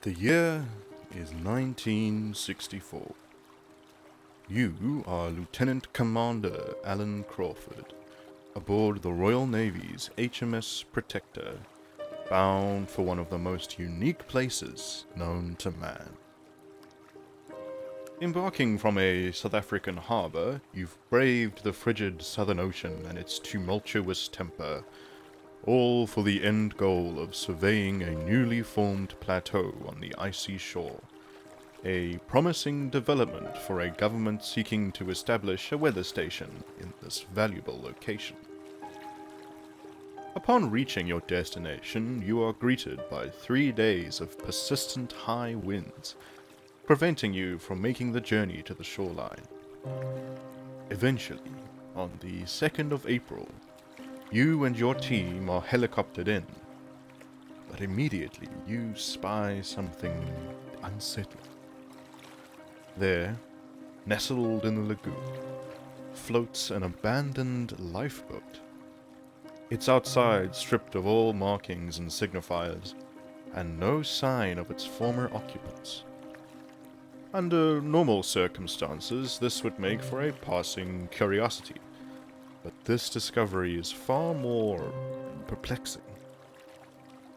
The year is 1964. You are Lieutenant Commander Alan Crawford, aboard the Royal Navy's HMS Protector, bound for one of the most unique places known to man. Embarking from a South African harbour, you've braved the frigid Southern Ocean and its tumultuous temper, all for the end goal of surveying a newly formed plateau on the icy shore, a promising development for a government seeking to establish a weather station in this valuable location. Upon reaching your destination, you are greeted by 3 days of persistent high winds, preventing you from making the journey to the shoreline. Eventually, on the 2nd of April, you and your team are helicoptered in, but immediately you spy something unsettling. There, nestled in the lagoon, floats an abandoned lifeboat. Its outside stripped of all markings and signifiers, and no sign of its former occupants. Under normal circumstances, this would make for a passing curiosity, but this discovery is far more perplexing.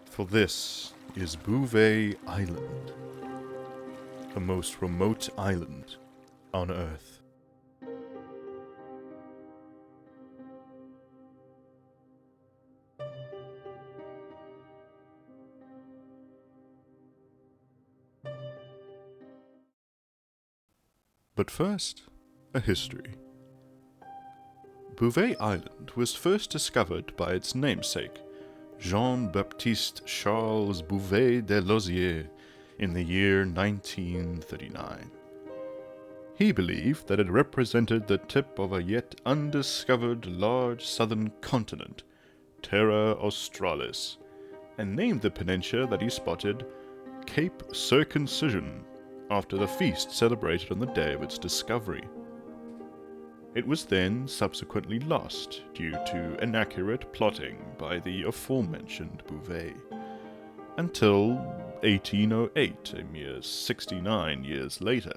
For this is Bouvet Island, the most remote island on Earth. But first, a history. Bouvet Island was first discovered by its namesake, Jean-Baptiste Charles Bouvet de Lozier, in the year 1939. He believed that it represented the tip of a yet undiscovered large southern continent, Terra Australis, and named the peninsula that he spotted Cape Circumcision, after the feast celebrated on the day of its discovery. It was then subsequently lost due to inaccurate plotting by the aforementioned Bouvet, until 1808, a mere 69 years later,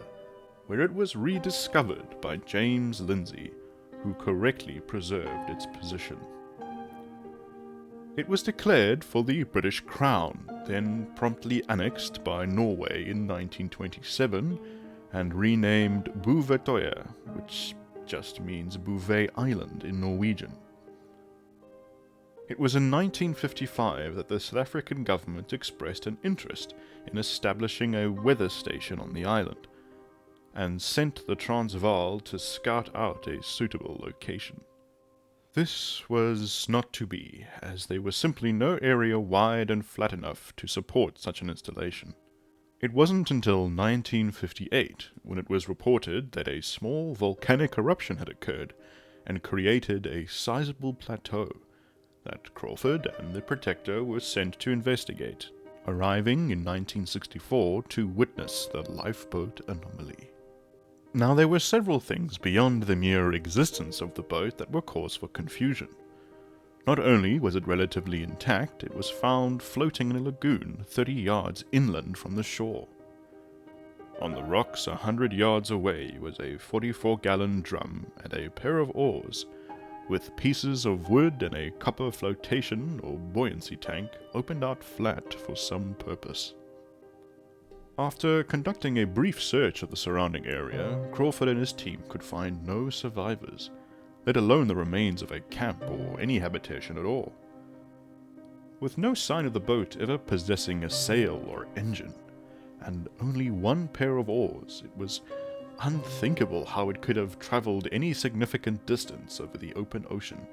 where it was rediscovered by James Lindsay, who correctly preserved its position. It was declared for the British Crown, then promptly annexed by Norway in 1927, and renamed Bouvetøya, which just means Bouvet Island in Norwegian. It was in 1955 that the South African government expressed an interest in establishing a weather station on the island, and sent the Transvaal to scout out a suitable location. This was not to be, as there was simply no area wide and flat enough to support such an installation. It wasn't until 1958 when it was reported that a small volcanic eruption had occurred and created a sizable plateau that Crawford and the Protector were sent to investigate, arriving in 1964 to witness the Lifeboat Anomaly. Now, there were several things beyond the mere existence of the boat that were cause for confusion. Not only was it relatively intact, it was found floating in a lagoon 30 yards inland from the shore. On the rocks 100 yards away was a 44-gallon drum and a pair of oars, with pieces of wood and a copper flotation or buoyancy tank opened out flat for some purpose. After conducting a brief search of the surrounding area, Crawford and his team could find no survivors, let alone the remains of a camp or any habitation at all. With no sign of the boat ever possessing a sail or engine, and only one pair of oars, it was unthinkable how it could have traveled any significant distance over the open ocean.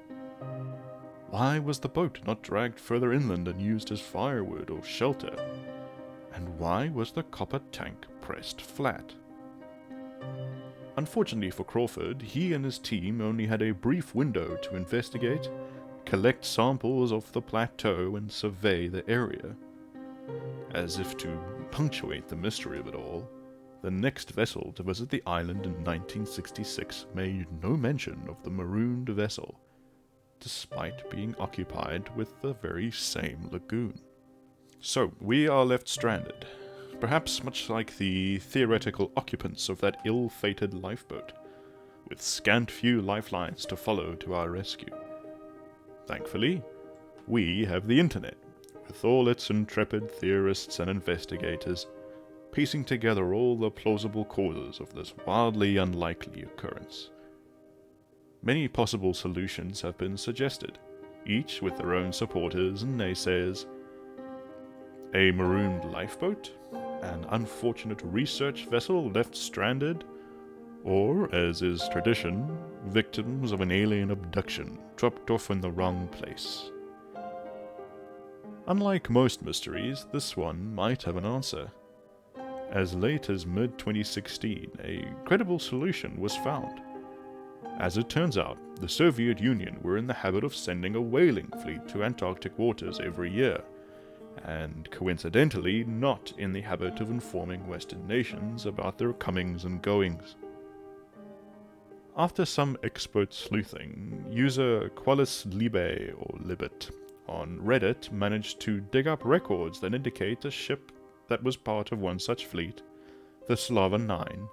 Why was the boat not dragged further inland and used as firewood or shelter? And why was the copper tank pressed flat? Unfortunately for Crawford, he and his team only had a brief window to investigate, collect samples of the plateau, and survey the area. As if to punctuate the mystery of it all, the next vessel to visit the island in 1966 made no mention of the marooned vessel, despite being occupied with the very same lagoon. So, we are left stranded, perhaps much like the theoretical occupants of that ill-fated lifeboat, with scant few lifelines to follow to our rescue. Thankfully, we have the internet, with all its intrepid theorists and investigators, piecing together all the plausible causes of this wildly unlikely occurrence. Many possible solutions have been suggested, each with their own supporters and naysayers. A marooned lifeboat? An unfortunate research vessel left stranded? Or, as is tradition, victims of an alien abduction, dropped off in the wrong place? Unlike most mysteries, this one might have an answer. As late as mid-2016, a credible solution was found. As it turns out, the Soviet Union were in the habit of sending a whaling fleet to Antarctic waters every year, and coincidentally not in the habit of informing Western nations about their comings and goings. After some expert sleuthing, user QualisLibe or Libet on Reddit managed to dig up records that indicate a ship that was part of one such fleet, the Slava 9,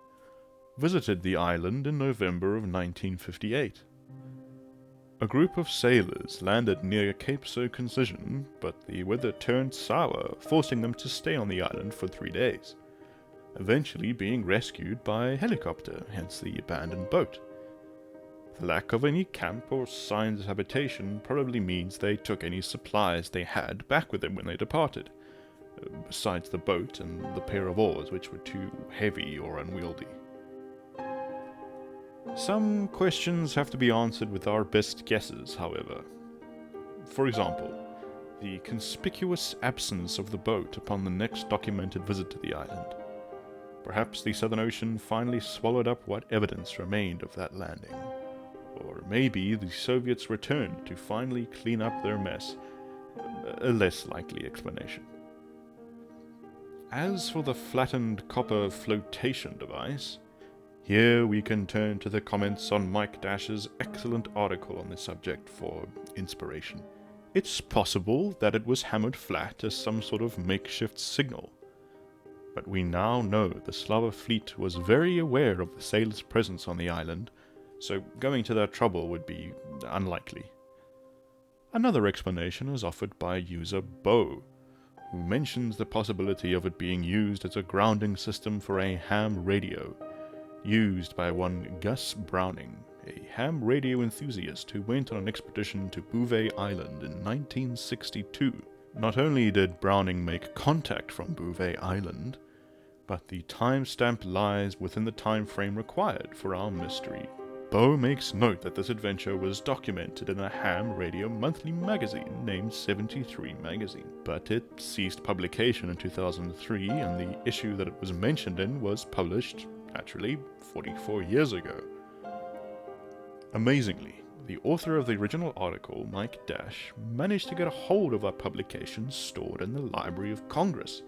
visited the island in November of 1958. A group of sailors landed near Cape Circumcision, but the weather turned sour, forcing them to stay on the island for 3 days, eventually being rescued by helicopter, hence the abandoned boat. The lack of any camp or signs of habitation probably means they took any supplies they had back with them when they departed, besides the boat and the pair of oars, which were too heavy or unwieldy. Some questions have to be answered with our best guesses, however. For example, the conspicuous absence of the boat upon the next documented visit to the island. Perhaps the Southern Ocean finally swallowed up what evidence remained of that landing. Or maybe the Soviets returned to finally clean up their mess. A less likely explanation. As for the flattened copper flotation device, here we can turn to the comments on Mike Dash's excellent article on the subject for inspiration. It's possible that it was hammered flat as some sort of makeshift signal, but we now know the Slava fleet was very aware of the sailors' presence on the island, so going to that trouble would be unlikely. Another explanation is offered by user Bo, who mentions the possibility of it being used as a grounding system for a ham radio, used by one Gus Browning, a ham radio enthusiast who went on an expedition to Bouvet Island in 1962. Not only did Browning make contact from Bouvet Island, but the timestamp lies within the time frame required for our mystery. Bo makes note that this adventure was documented in a ham radio monthly magazine named 73 Magazine, but it ceased publication in 2003, and the issue that it was mentioned in was published, naturally, 44 years ago. Amazingly, the author of the original article, Mike Dash, managed to get a hold of that publication stored in the Library of Congress,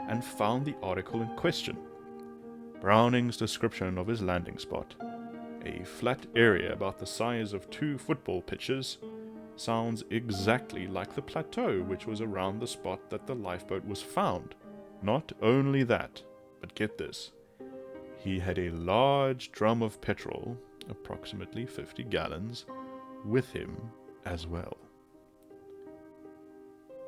and found the article in question. Browning's description of his landing spot, a flat area about the size of 2 football pitches, sounds exactly like the plateau which was around the spot that the lifeboat was found. Not only that, but get this, he had a large drum of petrol, approximately 50 gallons, with him as well.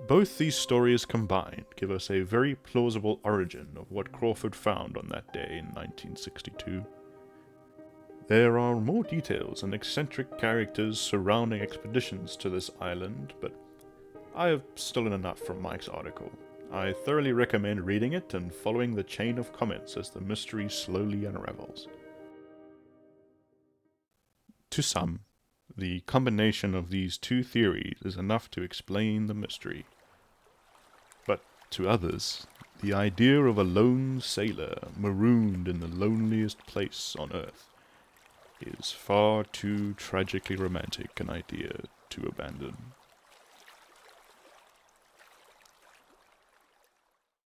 Both these stories combined give us a very plausible origin of what Crawford found on that day in 1962. There are more details and eccentric characters surrounding expeditions to this island, but I have stolen enough from Mike's article. I thoroughly recommend reading it and following the chain of comments as the mystery slowly unravels. To some, the combination of these two theories is enough to explain the mystery. But to others, the idea of a lone sailor marooned in the loneliest place on Earth is far too tragically romantic an idea to abandon.